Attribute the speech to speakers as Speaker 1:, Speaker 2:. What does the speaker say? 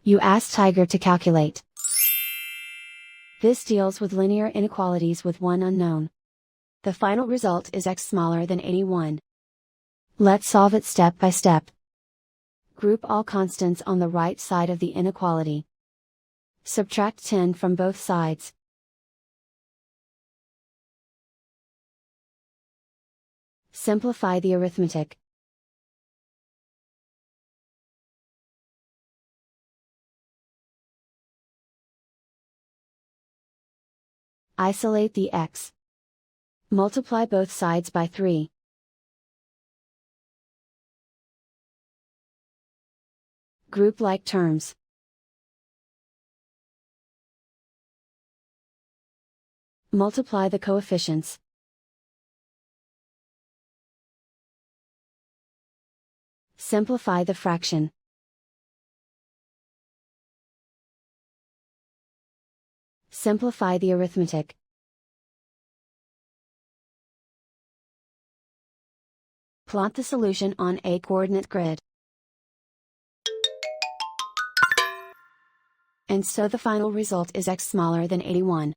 Speaker 1: You ask Tiger to calculate. This deals with linear inequalities with one unknown. The final result is x smaller than 81. Let's solve it step by step. Group all constants on the right side of the inequality. Subtract 10 from both sides. Simplify the arithmetic. Isolate the x. Multiply both sides by 3. Group like terms. Multiply the coefficients. Simplify the fraction. Simplify the arithmetic. Plot the solution on a coordinate grid. And so the final result is x smaller than 81.